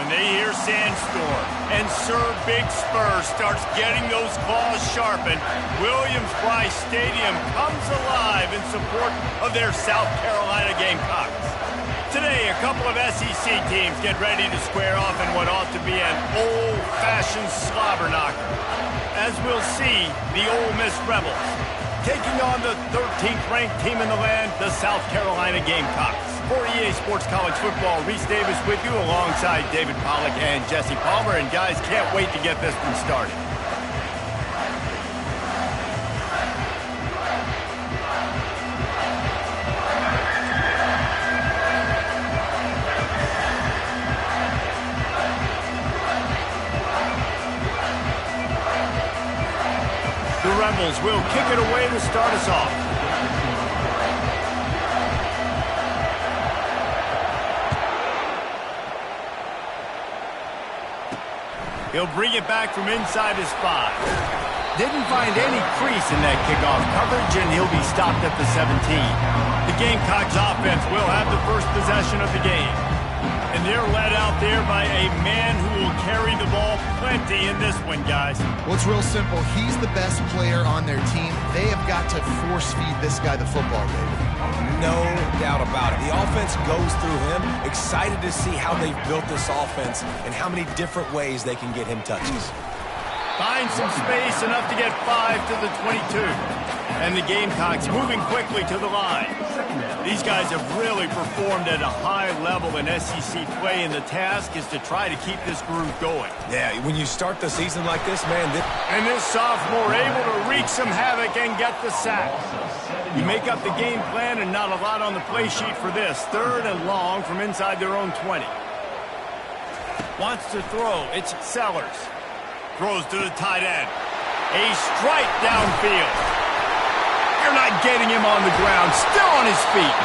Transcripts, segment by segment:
when they hear Sandstorm and Sir Big Spur starts getting those claws sharpened, Williams-Brice Stadium comes alive in support of their South Carolina Gamecocks. Today, a couple of SEC teams get ready to square off in what ought to be an old-fashioned slobber knocker. As we'll see, the Ole Miss Rebels taking on the 13th ranked team in the land, the South Carolina Gamecocks. For EA Sports College Football, Reese Davis with you alongside David Pollack and Jesse Palmer. And guys, can't wait to get this one started. The Rebels will kick it away to start us off. He'll bring it back from inside his 5. Didn't find any crease in that kickoff coverage, and he'll be stopped at the 17. The Gamecocks offense will have the first possession of the game. And they're led out there by a man who will carry the ball plenty in this one, guys. Well, it's real simple. He's the best player on their team. They have got to force-feed this guy the football, David. No doubt about it. The offense goes through him. Excited to see how they've built this offense and how many different ways they can get him touches. Finds some space, enough to get 5 to the 22. And the Gamecocks moving quickly to the line. These guys have really performed at a high level in SEC play, and the task is to try to keep this groove going. Yeah, when you start the season like this, man. And this sophomore able to wreak some havoc and get the sack. You make up the game plan and not a lot on the play sheet for this. 3rd and long from inside their own 20. Wants to throw. It's Sellers. Throws to the tight end. A strike downfield. They're not getting him on the ground. Still on his feet.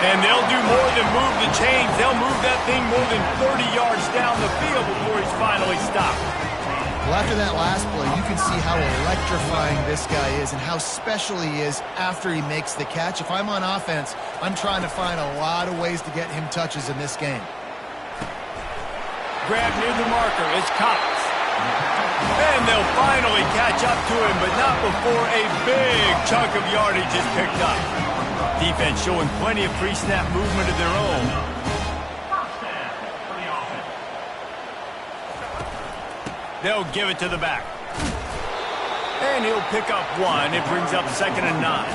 And they'll do more than move the chains. They'll move that thing more than 30 yards down the field before he's finally stopped. Well, after that last play, you can see how electrifying this guy is and how special he is after he makes the catch. If I'm on offense, I'm trying to find a lot of ways to get him touches in this game. Grab near the marker. It's Cox. And they'll finally catch up to him, but not before a big chunk of yardage is picked up. Defense showing plenty of pre-snap movement of their own. They'll give it to the back. And he'll pick up 1. It brings up 2nd and 9.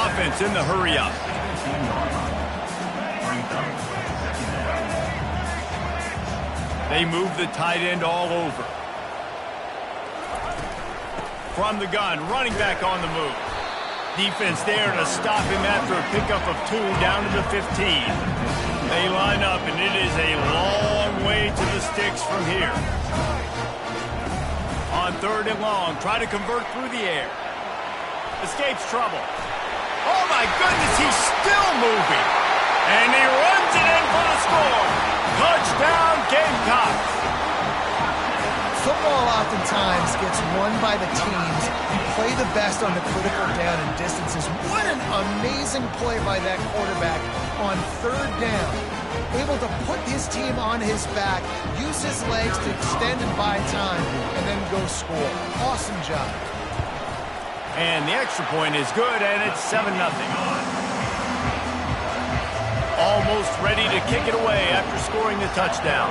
Offense in the hurry up. They move the tight end all over. From the gun, running back on the move. Defense there to stop him after a pickup of 2 down to the 15. They line up, and it is a long way to the sticks from here. On 3rd and long, try to convert through the air. Escapes trouble. Oh my goodness, he's still moving. And he runs it in for the score. Touchdown, Gamecocks. Football oftentimes gets won by the teams who play the best on the critical down and distances. What an amazing play by that quarterback on 3rd down. Able to put his team on his back, use his legs to extend and buy time, and then go score. Awesome job. And the extra point is good, and it's 7-0. Almost ready to kick it away after scoring the touchdown.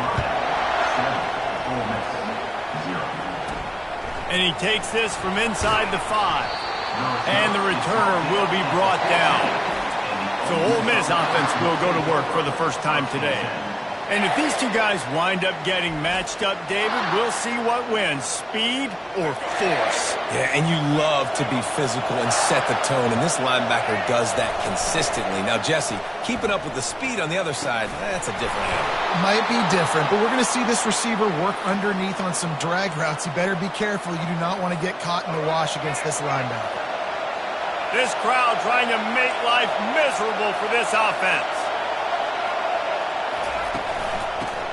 And he takes this from inside the 5. And the returner will be brought down. So Ole Miss offense will go to work for the first time today. And if these two guys wind up getting matched up, David, we'll see what wins, speed or force. Yeah, and you love to be physical and set the tone, and this linebacker does that consistently. Now, Jesse, keeping up with the speed on the other side, that's a different animal. Might be different, but we're going to see this receiver work underneath on some drag routes. You better be careful. You do not want to get caught in the wash against this linebacker. This crowd trying to make life miserable for this offense.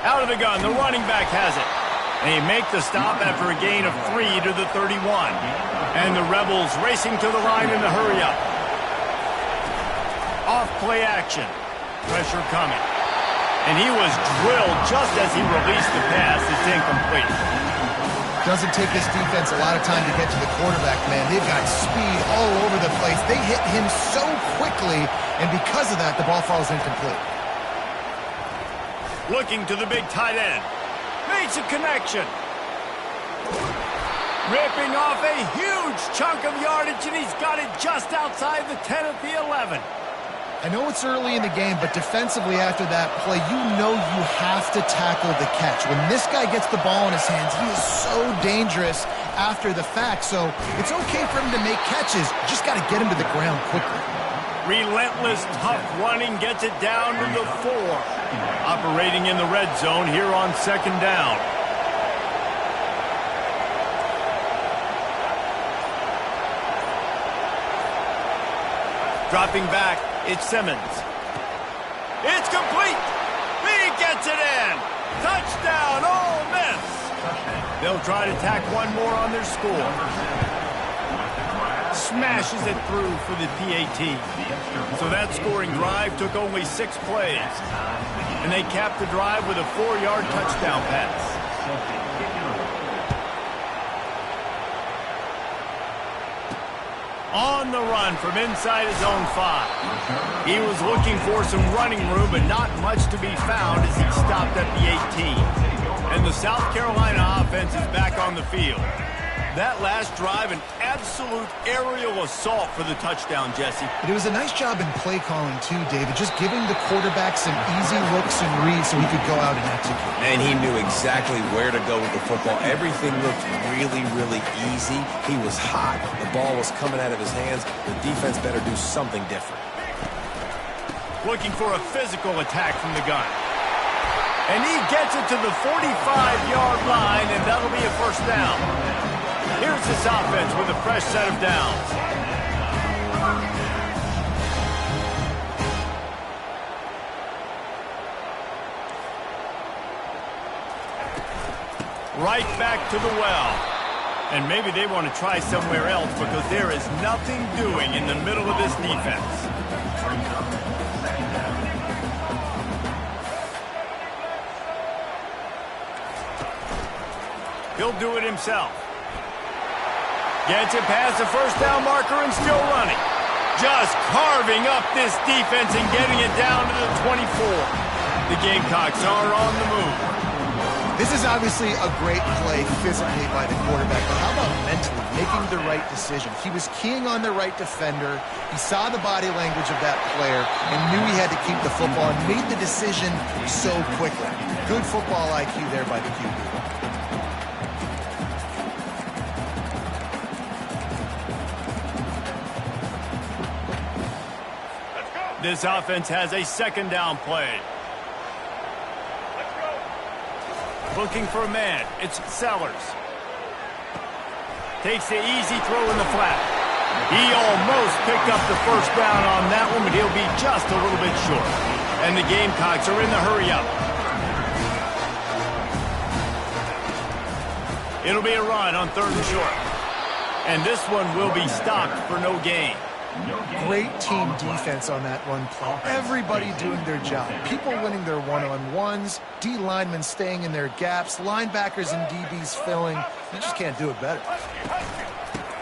Out of the gun, the running back has it. They make the stop after a gain of 3 to the 31. And the Rebels racing to the line in the hurry-up. Off play action. Pressure coming. And he was drilled just as he released the pass. It's incomplete. Doesn't take this defense a lot of time to get to the quarterback, man. They've got speed all over the place. They hit him so quickly, and because of that, the ball falls incomplete. Looking to the big tight end. Makes a connection. Ripping off a huge chunk of yardage, and he's got it just outside the 10 at the 11. I know it's early in the game, but defensively after that play, you know you have to tackle the catch. When this guy gets the ball in his hands, he is so dangerous after the fact. So it's okay for him to make catches. You just got to get him to the ground quickly. Relentless, tough running gets it down to the 4. Operating in the red zone here on second down. Dropping back, it's Simmons. It's complete. He gets it in. Touchdown, Ole Miss. They'll try to tack one more on their score. Smashes it through for the PAT. So that scoring drive took only 6 plays. And they capped the drive with a 4-yard touchdown pass. On the run from inside his own 5. He was looking for some running room, but not much to be found as he stopped at the 18. And the South Carolina offense is back on the field. That last drive, an absolute aerial assault for the touchdown, Jesse. But it was a nice job in play calling, too, David. Just giving the quarterback some easy looks and reads so he could go out and execute. And he knew exactly where to go with the football. Everything looked really, really easy. He was hot. The ball was coming out of his hands. The defense better do something different. Looking for a physical attack from the gun. And he gets it to the 45-yard line, and that'll be a first down. Here's this offense with a fresh set of downs. Right back to the well. And maybe they want to try somewhere else because there is nothing doing in the middle of this defense. He'll do it himself. Gets it past the first down marker and still running. Just carving up this defense and getting it down to the 24. The Gamecocks are on the move. This is obviously a great play physically by the quarterback, but how about mentally making the right decision? He was keying on the right defender. He saw the body language of that player and knew he had to keep the football and made the decision so quickly. Good football IQ there by the QB. This offense has a second down play. Looking for a man. It's Sellers. Takes the easy throw in the flat. He almost picked up the first down on that one, but he'll be just a little bit short. And the Gamecocks are in the hurry up. It'll be a run on 3rd and short. And this one will be stopped for no gain. Great team defense on that run play. Everybody doing their job. People winning their one-on-ones, D linemen staying in their gaps, linebackers and DBs filling. You just can't do it better.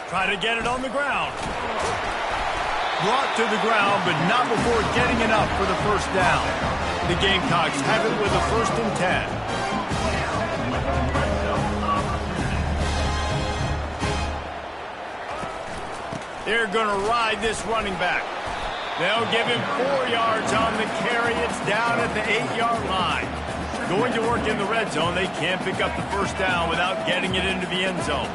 Try to get it on the ground. Brought to the ground, but not before getting enough for the first down. The Gamecocks have it with a 1st and 10. They're going to ride this running back. They'll give him 4 yards on the carry. It's down at the 8-yard line. Going to work in the red zone. They can't pick up the first down without getting it into the end zone.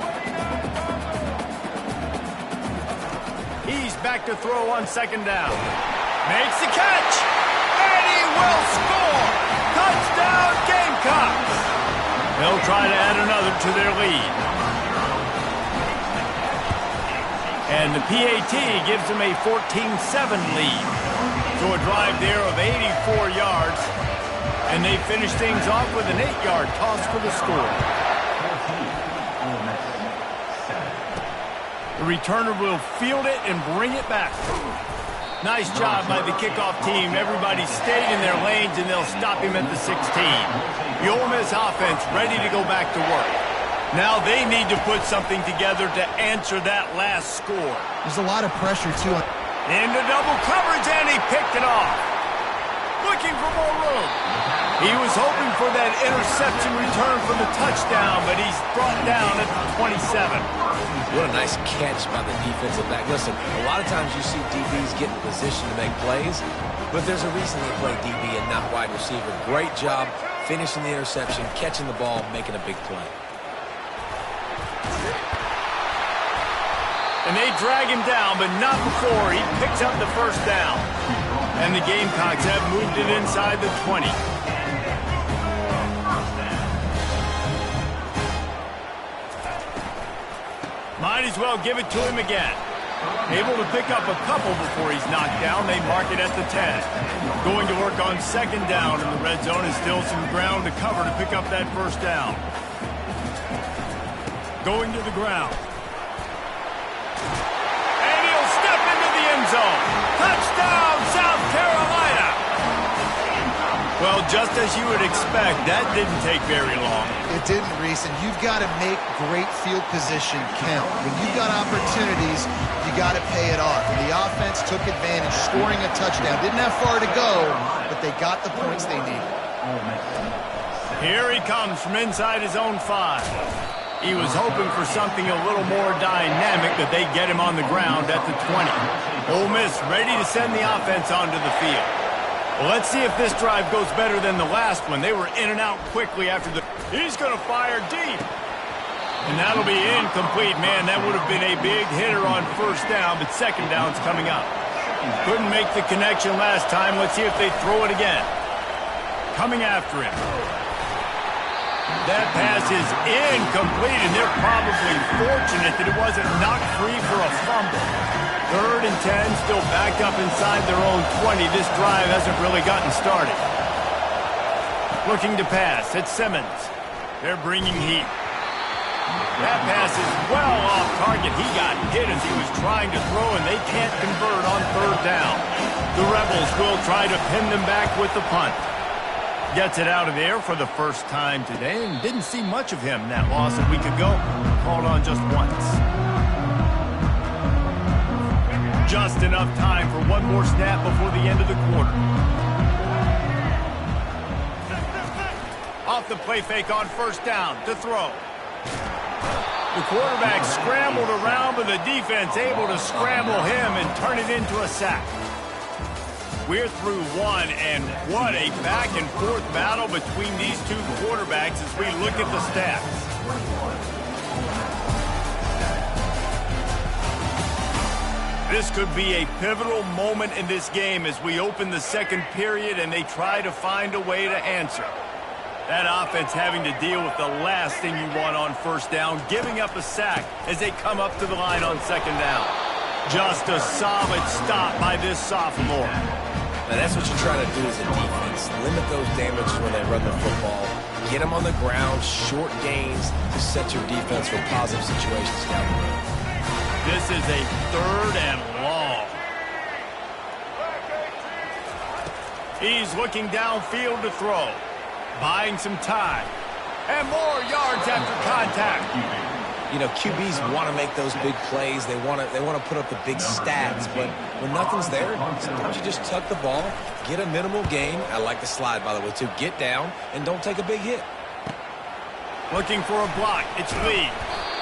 He's back to throw on 2nd down. Makes the catch. And he will score. Touchdown Gamecocks. They'll try to add another to their lead. And the PAT gives them a 14-7 lead. So a drive there of 84 yards. And they finish things off with an 8-yard toss for the score. The returner will field it and bring it back. Nice job by the kickoff team. Everybody stayed in their lanes, and they'll stop him at the 16. The Ole Miss offense ready to go back to work. Now they need to put something together to answer that last score. There's a lot of pressure, too. Into double coverage, and he picked it off. Looking for more room. He was hoping for that interception return for the touchdown, but he's brought down at the 27. What a nice catch by the defensive back. Listen, a lot of times you see DBs get in position to make plays, but there's a reason they play DB and not wide receiver. Great job finishing the interception, catching the ball, making a big play. And they drag him down, but not before he picks up the first down. And the Gamecocks have moved it inside the 20. Might as well give it to him again. Able to pick up a couple before he's knocked down. They mark it at the 10. Going to work on second down in the red zone, and still some ground to cover to pick up that first down. Going to the ground. And he'll step into the end zone. Touchdown, South Carolina! Well, just as you would expect, that didn't take very long. It didn't, Reese, and you've got to make great field position count. When you've got opportunities, you got to pay it off. And the offense took advantage, scoring a touchdown. Didn't have far to go, but they got the points they needed. Here he comes from inside his own 5. He was hoping for something a little more dynamic, but they get him on the ground at the 20. Ole Miss ready to send the offense onto the field. Well, let's see if this drive goes better than the last one. They were in and out quickly after the... He's going to fire deep. And that'll be incomplete. Man, that would have been a big hitter on first down, but second down's coming up. Couldn't make the connection last time. Let's see if they throw it again. Coming after him. That pass is incomplete, and they're probably fortunate that it wasn't knocked free for a fumble. 3rd and 10, still backed up inside their own 20. This drive hasn't really gotten started. Looking to pass. It's Simmons. They're bringing heat. That pass is well off target. He got hit as he was trying to throw, and they can't convert on 3rd down. The Rebels will try to pin them back with the punt. Gets it out of there for the first time today, and didn't see much of him that loss a week ago. Called on just once. Just enough time for one more snap before the end of the quarter. Off the play fake on first down to throw. The quarterback scrambled around, but the defense able to scramble him and turn it into a sack. We're through one, and what a back-and-forth battle between these two quarterbacks as we look at the stats. This could be a pivotal moment in this game as we open the second period and they try to find a way to answer. That offense having to deal with the last thing you want on first down, giving up a sack as they come up to the line on second down. Just a solid stop by this sophomore. Now that's what you try to do as a defense. Limit those damages when they run the football. Get them on the ground, short gains to set your defense for positive situations down the road. This is a 3rd and long. He's looking downfield to throw. Buying some time. And more yards after contact. You know, QBs want to make those big plays. They want to put up the big stats. But when nothing's there, sometimes you just tuck the ball, get a minimal gain. I like the slide, by the way, too. Get down and don't take a big hit. Looking for a block. It's Lee.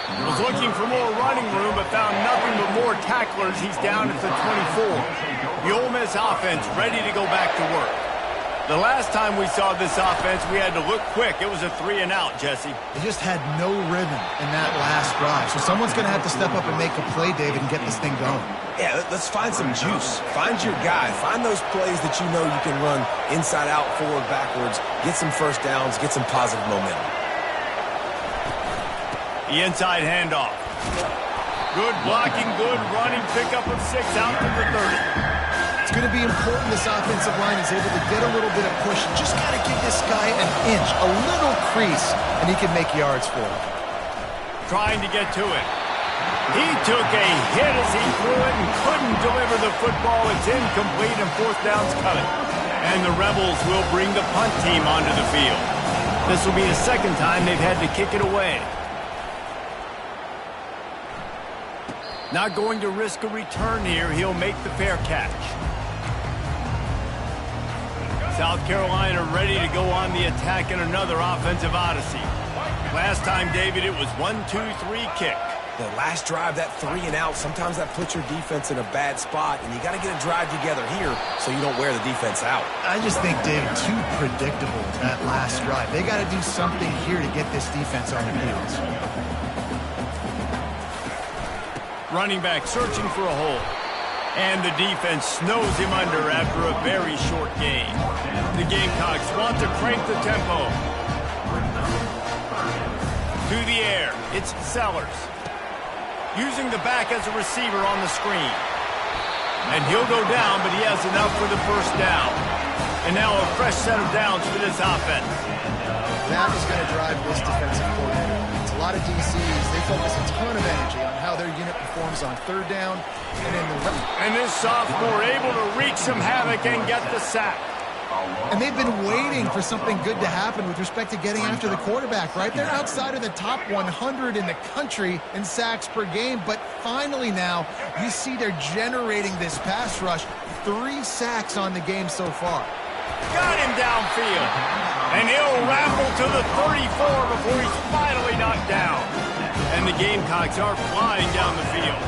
Was looking for more running room, but found nothing but more tacklers. He's down at the 24. The Ole Miss offense ready to go back to work. The last time we saw this offense, we had to look quick. It was a 3-and-out, Jesse. They just had no rhythm in that last drive. So someone's going to have to step up and make a play, David, and get this thing going. Yeah, let's find some juice. Find your guy. Find those plays that you know you can run inside out, forward, backwards. Get some first downs. Get some positive momentum. The inside handoff. Good blocking, good running, pickup of 6 out to the 30. It's going to be important this offensive line is able to get a little bit of push. Just got to give this guy an inch, a little crease, and he can make yards for it. Trying to get to it. He took a hit as he threw it and couldn't deliver the football. It's incomplete and fourth down's coming. And the Rebels will bring the punt team onto the field. This will be the second time they've had to kick it away. Not going to risk a return here. He'll make the fair catch. South Carolina ready to go on the attack in another offensive odyssey. Last time, David, it was 1-2-3 kick. The last drive, that 3 and out, sometimes that puts your defense in a bad spot, and you got to get a drive together here so you don't wear the defense out. I just think, David, too predictable, that last drive. They got to do something here to get this defense on their heels. Running back searching for a hole. And the defense snows him under after a very short gain. The Gamecocks want to crank the tempo. To the air, it's Sellers. Using the back as a receiver on the screen. And he'll go down, but he has enough for the first down. And now a fresh set of downs for this offense. That is going to drive this defensive coordinator. It's a lot of DCs. They focus a ton of energy on how their unit performs on third down and in the run. And this sophomore able to wreak some havoc and get the sack. And they've been waiting for something good to happen with respect to getting after the quarterback, right? They're outside of the top 100 in the country in sacks per game, but finally now you see they're generating this pass rush. 3 sacks on the game so far. Got him downfield. And he'll ramble to the 34 before he's finally knocked down. And the Gamecocks are flying down the field.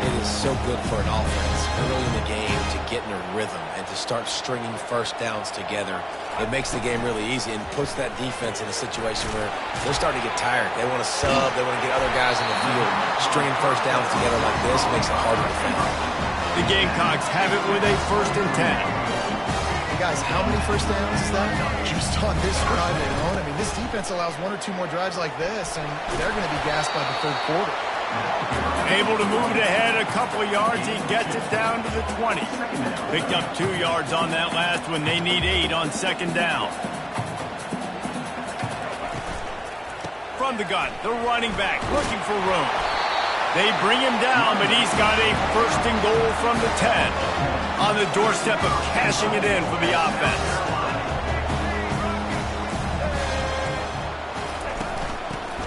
It is so good for an offense early in the game to get in a rhythm and to start stringing first downs together. It makes the game really easy and puts that defense in a situation where they're starting to get tired. They want to sub. They want to get other guys in the field. Stringing first downs together like this makes it harder to defend. The Gamecocks have it with a 1st and 10. Hey guys, how many first downs is that? Just on this drive alone. I mean, this defense allows 1 or 2 more drives like this, and they're going to be gassed by the third quarter. Able to move it ahead a couple of yards. He gets it down to the 20. Picked up 2 yards on that last one. They need 8 on 2nd down. From the gun, the running back looking for room. They bring him down, but he's got a 1st and goal from the 10. On the doorstep of cashing it in for the offense.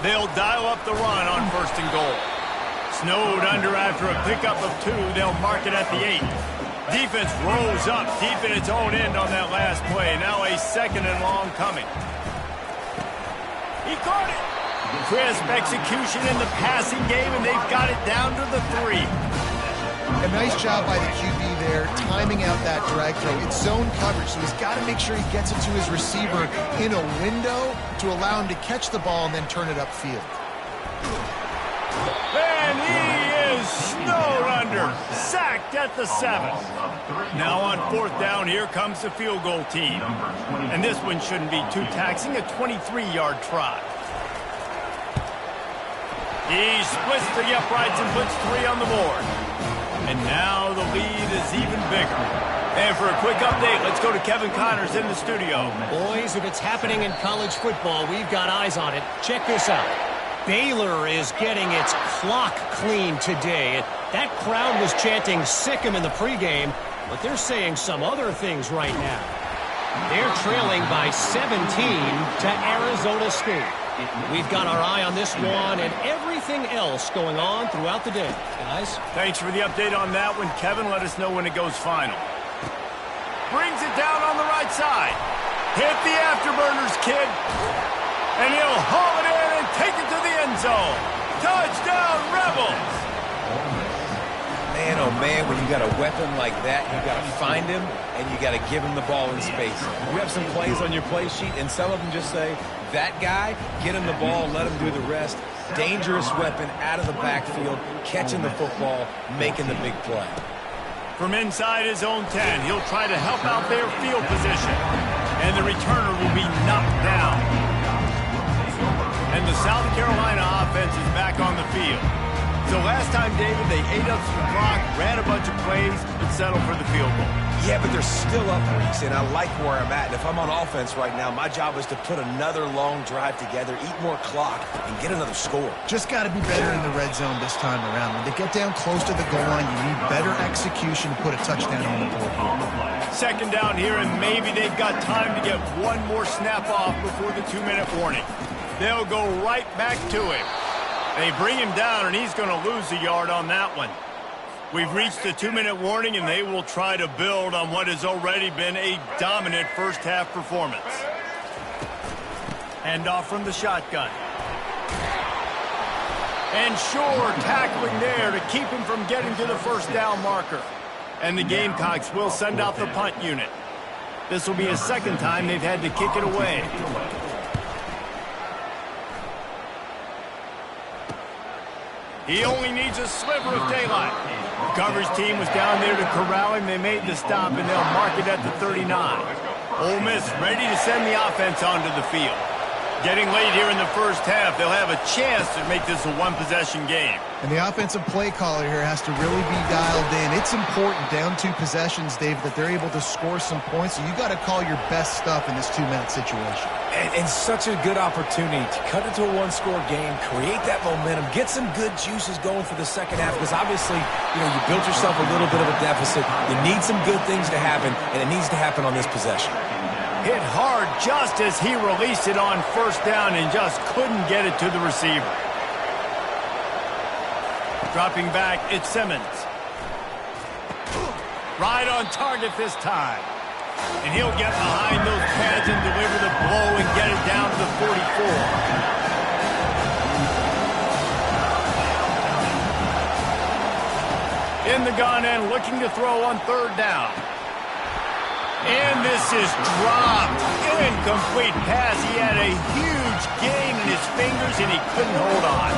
They'll dial up the run on 1st and goal. Snowed under after a pickup of 2. They'll mark it at the 8. Defense rolls up deep in its own end on that last play. Now a 2nd and long coming. He caught it. Crisp execution in the passing game, and they've got it down to the 3. A nice job by the QB there, timing out that drag throw. It's zone coverage, so he's got to make sure he gets it to his receiver in a window to allow him to catch the ball and then turn it upfield. And he is snowed under, sacked at the 7. Now on 4th down, here comes the field goal team. And this one shouldn't be too taxing, a 23-yard try. He splits the uprights and puts 3 on the board. And now the lead is even bigger. And for a quick update, let's go to Kevin Connors in the studio. Boys, if it's happening in college football, we've got eyes on it. Check this out. Baylor is getting its clock cleaned today. That crowd was chanting "sick 'em" in the pregame, but they're saying some other things right now. They're trailing by 17 to Arizona State. We've got our eye on this one and everything else going on throughout the day. Guys? Thanks for the update on that one, Kevin. Let us know when it goes final. Brings it down on the right side. Hit the afterburners, kid. And he'll haul it in and take it to the end zone. Touchdown, Rebels! Man, oh man, when you got a weapon like that, you got to find him and you got to give him the ball in space. You have some plays on your play sheet, and some of them just say, that guy, get him the ball, let him do the rest. Dangerous weapon out of the backfield, catching the football, making the big play. From inside his own 10, he'll try to help out their field position. And the returner will be knocked down. And the South Carolina offense is back on the field. So last time, David, they ate up some clock, ran a bunch of plays, and settled for the field goal. Yeah, but they're still up, Reese, and I like where I'm at. And if I'm on offense right now, my job is to put another long drive together, eat more clock, and get another score. Just got to be better in the red zone this time around. When they get down close to the goal line, you need better execution to put a touchdown on the board. Second down here, and maybe they've got time to get one more snap off before the 2-minute warning. They'll go right back to him. They bring him down, and he's going to lose a yard on that one. We've reached the 2-minute warning, and they will try to build on what has already been a dominant first-half performance. Handoff from the shotgun. And sure, tackling there to keep him from getting to the first down marker. And the Gamecocks will send out the punt unit. This will be a second time they've had to kick it away. He only needs a sliver of daylight. The coverage team was down there to corral him. They made the stop, and they'll mark it at the 39. Ole Miss ready to send the offense onto the field. Getting late here in the first half, they'll have a chance to make this a one-possession game. And the offensive play caller here has to really be dialed in. It's important down 2 possessions, Dave, that they're able to score some points. So you got to call your best stuff in this 2-minute situation. And such a good opportunity to cut into a one-score game, create that momentum, get some good juices going for the second half. Because obviously, you built yourself a little bit of a deficit. You need some good things to happen, and it needs to happen on this possession. Hit hard just as he released it on first down and just couldn't get it to the receiver. Dropping back, it's Simmons. Right on target this time. And he'll get behind those pads and deliver the blow and get it down to the 44. In the gun and looking to throw on third down. And this is dropped. Incomplete pass. He had a huge gain in his fingers, and he couldn't hold on.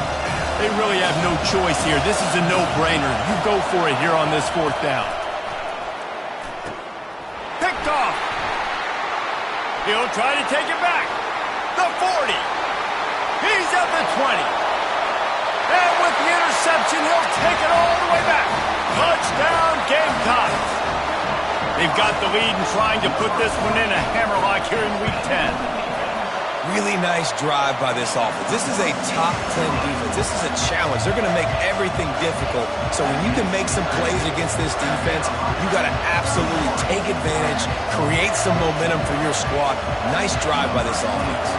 They really have no choice here. This is a no-brainer. You go for it here on this fourth down. Picked off. He'll try to take it back. The 40. He's at the 20. And with the interception, he'll take it all the way back. Touchdown, Gamecocks. They've got the lead and trying to put this one in a hammerlock here in Week 10. Really nice drive by this offense. This is a top 10 defense. This is a challenge. They're going to make everything difficult. So when you can make some plays against this defense, you got to absolutely take advantage, create some momentum for your squad. Nice drive by this offense.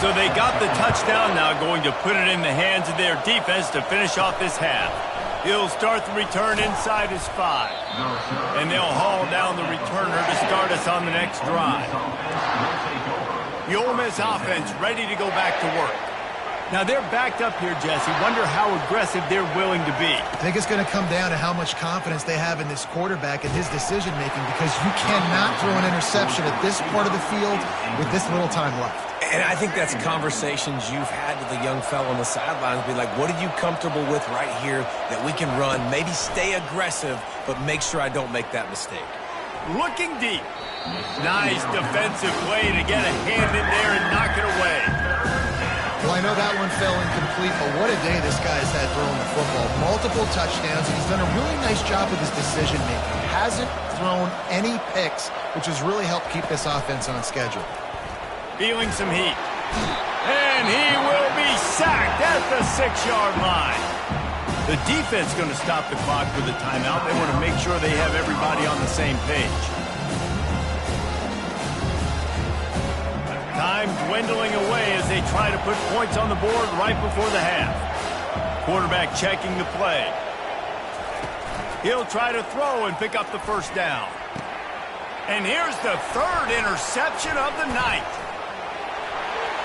So they got the touchdown now, going to put it in the hands of their defense to finish off this half. He'll start the return inside his 5. And they'll haul down the returner to start us on the next drive. The Ole Miss offense ready to go back to work. Now they're backed up here, Jesse. Wonder how aggressive they're willing to be. I think it's going to come down to how much confidence they have in this quarterback and his decision-making, because you cannot throw an interception at this part of the field with this little time left. And I think that's conversations you've had with the young fellow on the sidelines. Be like, what are you comfortable with right here that we can run? Maybe stay aggressive, but make sure I don't make that mistake. Looking deep. Nice defensive play to get a hand in there and knock it away. Well, I know that one fell incomplete, but what a day this guy's had throwing the football. Multiple touchdowns, and he's done a really nice job with his decision-making. Hasn't thrown any picks, which has really helped keep this offense on schedule. Feeling some heat. And he will be sacked at the 6-yard line. The defense going to stop the clock with a timeout. They want to make sure they have everybody on the same page. Time dwindling away as they try to put points on the board right before the half. Quarterback checking the play. He'll try to throw and pick up the first down. And here's the 3rd interception of the night.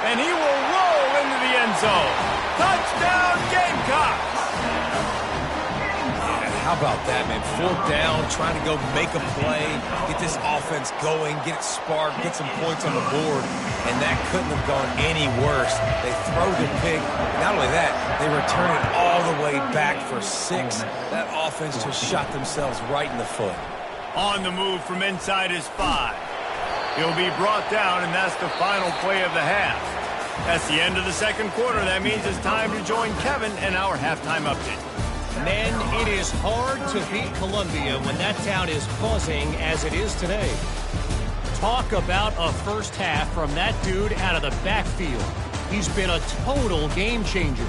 And he will roll into the end zone. Touchdown, Gamecocks! How about that, man? 4th down, trying to go make a play, get this offense going, get it sparked, get some points on the board, and that couldn't have gone any worse. They throw the pick. Not only that, they return it all the way back for 6. That offense just shot themselves right in the foot. On the move from inside his 5. He'll be brought down, and that's the final play of the half. That's the end of the second quarter. That means it's time to join Kevin and our halftime update. Men, it is hard to beat Columbia when that town is buzzing as it is today. Talk about a first half from that dude out of the backfield. He's been a total game changer.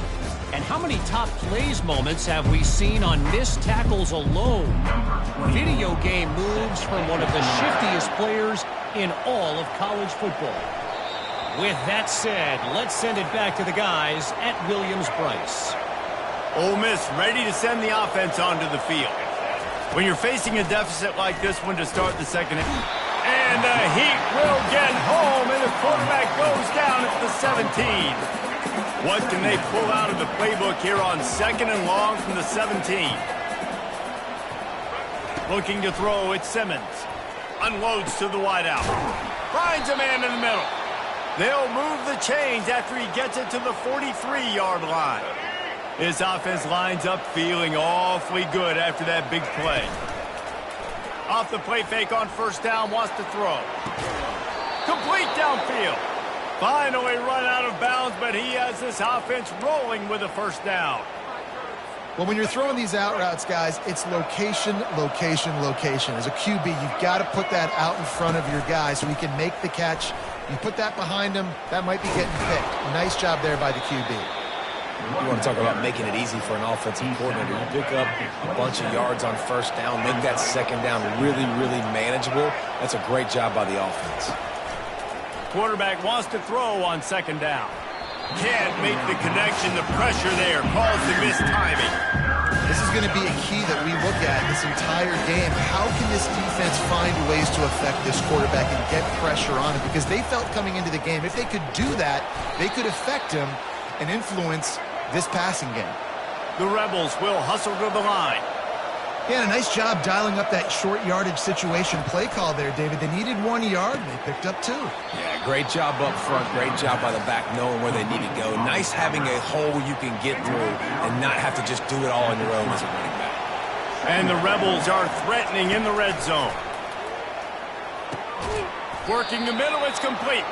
And how many top plays moments have we seen on missed tackles alone? Video game moves from one of the shiftiest players in all of college football. With that said, let's send it back to the guys at Williams-Brice. Ole Miss ready to send the offense onto the field. When you're facing a deficit like this one to start the second half, and the heat will get home, and the quarterback goes down at the 17. What can they pull out of the playbook here on 2nd and long from the 17? Looking to throw, it's Simmons. Unloads to the wideout. Finds a man in the middle. They'll move the chains after he gets it to the 43-yard line. His offense lines up feeling awfully good after that big play. Off the play fake on first down, wants to throw. Complete downfield. Finally run out of bounds, but he has this offense rolling with a first down. Well, when you're throwing these out routes, guys, it's location, location, location. As a QB, you've got to put that out in front of your guy so he can make the catch. You put that behind him, that might be getting picked. Nice job there by the QB. You want to talk about making it easy for an offensive coordinator. You pick up a bunch of yards on first down, make that second down really, really manageable. That's a great job by the offense. Quarterback wants to throw on 2nd down. Can't make the connection. The pressure there caused the missed timing. This is going to be a key that we look at this entire game. How can this defense find ways to affect this quarterback and get pressure on him? Because they felt coming into the game, if they could do that, they could affect him and influence this passing game. The Rebels will hustle to the line. Yeah, and a nice job dialing up that short yardage situation play call there, David. They needed 1 yard, and they picked up 2. Yeah, great job up front. Great job by the back knowing where they need to go. Nice having a hole you can get through and not have to just do it all on your own as a running back. And the Rebels are threatening in the red zone. Working the middle, it's complete.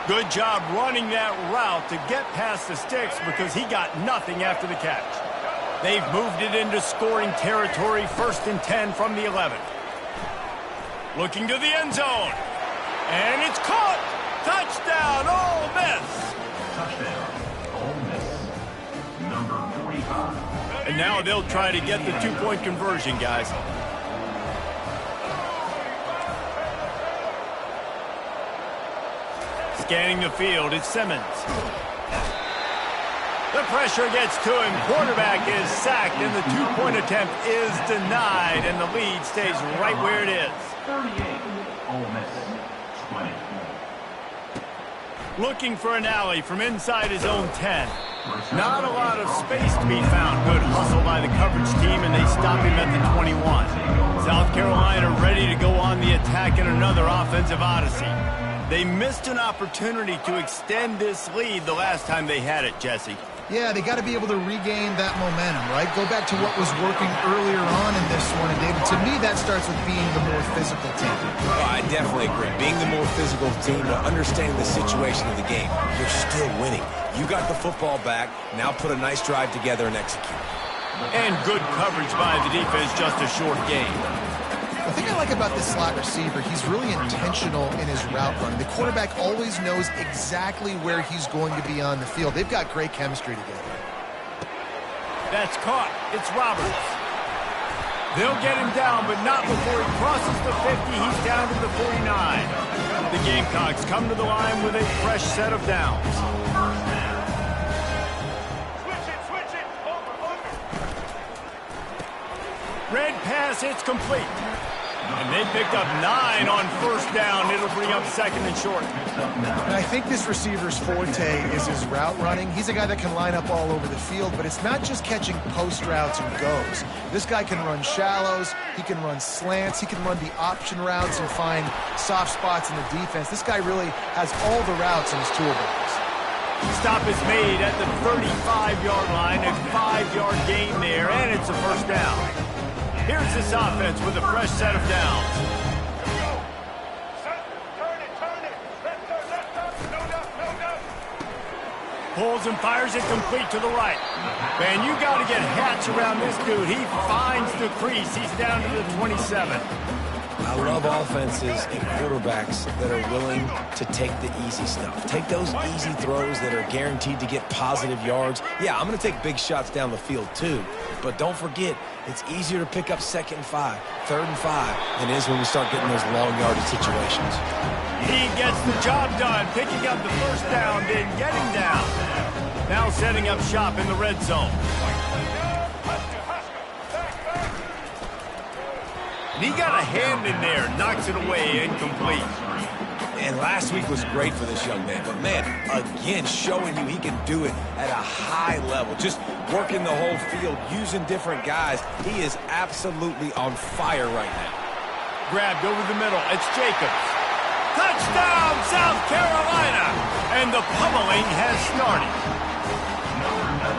Good job running that route to get past the sticks because he got nothing after the catch. They've moved it into scoring territory, 1st and 10 from the 11. Looking to the end zone. And it's caught. Touchdown, Ole Miss. Touchdown, Ole Miss. Number 45. And now they'll try to get the 2-point conversion, guys. Scanning the field, it's Simmons. The pressure gets to him. Quarterback is sacked, and the 2-point attempt is denied, and the lead stays right where it is. 38, Ole Miss, 20. Looking for an alley from inside his own 10. Not a lot of space to be found. Good hustle by the coverage team, and they stop him at the 21. South Carolina ready to go on the attack in another offensive odyssey. They missed an opportunity to extend this lead the last time they had it, Jesse. Yeah, they got to be able to regain that momentum, right? Go back to what was working earlier on in this one. And, David, to me, that starts with being the more physical team. Oh, I definitely agree. Being the more physical team, but understanding the situation of the game. You're still winning. You got the football back. Now put a nice drive together and execute. And good coverage by the defense, just a short game. The thing I like about this slot receiver, he's really intentional in his route running. The quarterback always knows exactly where he's going to be on the field. They've got great chemistry together. That's caught. It's Roberts. They'll get him down, but not before he crosses the 50. He's down to the 49. The Gamecocks come to the line with a fresh set of downs. Switch it. Red pass, it's complete. And they picked up 9 on first down. It'll bring up 2nd and short. And I think this receiver's forte is his route running. He's a guy that can line up all over the field, but it's not just catching post routes and goes. This guy can run shallows, he can run slants, he can run the option routes and find soft spots in the defense. This guy really has all the routes in his toolbox. Stop is made at the 35-yard line. A 5-yard gain there, and it's a first down. Here's this offense with a fresh set of downs. Pulls and fires it complete to the right. Man, you got to get Hatch around this dude. He finds the crease. He's down to the 27. I love offenses and quarterbacks that are willing to take the easy stuff. Take those easy throws that are guaranteed to get positive yards. Yeah, I'm going to take big shots down the field too. But don't forget, it's easier to pick up 2nd and 5, 3rd and 5 than it is when we start getting those long yardage situations. He gets the job done, picking up the first down, then getting down. Now setting up shop in the red zone. And he got a hand in there, knocks it away, incomplete. And last week was great for this young man. But, man, again, showing you he can do it at a high level. Just working the whole field, using different guys. He is absolutely on fire right now. Grabbed over the middle. It's Jacobs. Touchdown, South Carolina! And the pummeling has started.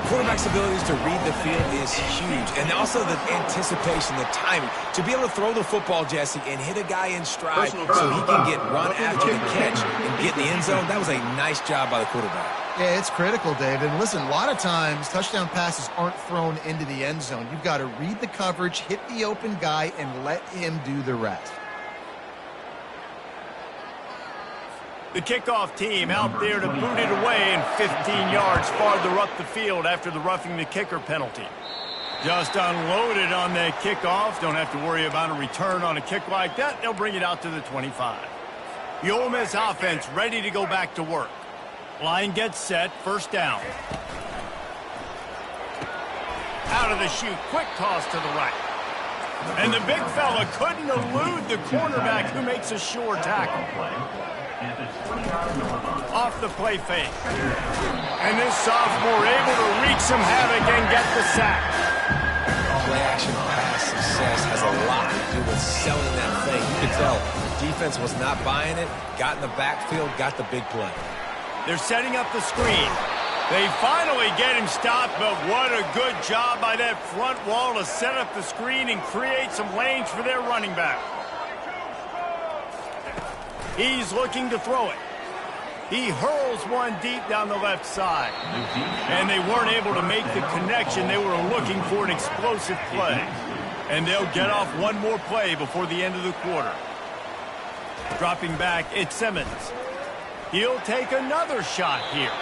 Quarterback's abilities to read the field is huge. And also the anticipation, the timing. To be able to throw the football, Jesse, and hit a guy in stride so he can get run after the catch and get in the end zone, that was a nice job by the quarterback. Yeah, it's critical, David. And listen, a lot of times touchdown passes aren't thrown into the end zone. You've got to read the coverage, hit the open guy, and let him do the rest. The kickoff team out there to boot it away and 15 yards farther up the field after the roughing the kicker penalty. Just unloaded on that kickoff. Don't have to worry about a return on a kick like that. They'll bring it out to the 25. The Ole Miss offense ready to go back to work. Line gets set, first down. Out of the chute, quick toss to the right. And the big fella couldn't elude the cornerback who makes a sure tackle. Off the play fake. And this sophomore able to wreak some havoc and get the sack. Play action pass success has a lot to do with selling that thing. You can tell defense was not buying it, got in the backfield, got the big play. They're setting up the screen. They finally get him stopped, but what a good job by that front wall to set up the screen and create some lanes for their running back. He's looking to throw it. He hurls one deep down the left side. And they weren't able to make the connection. They were looking for an explosive play. And they'll get off one more play before the end of the quarter. Dropping back, it's Simmons. He'll take another shot here.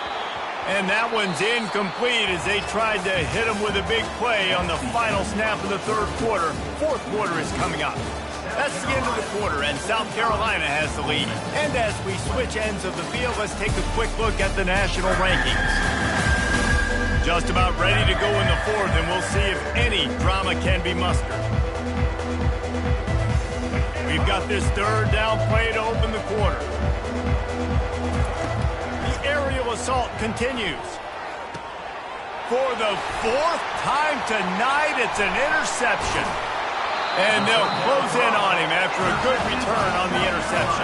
And that one's incomplete as they tried to hit him with a big play on the final snap of the third quarter. Fourth quarter is coming up. That's the end of the quarter, and South Carolina has the lead. And as we switch ends of the field, let's take a quick look at the national rankings. Just about ready to go in the fourth, and we'll see if any drama can be mustered. We've got this third down play to open the quarter. The aerial assault continues. For the fourth time tonight, it's an interception. And they'll close in on him after a good return on the interception.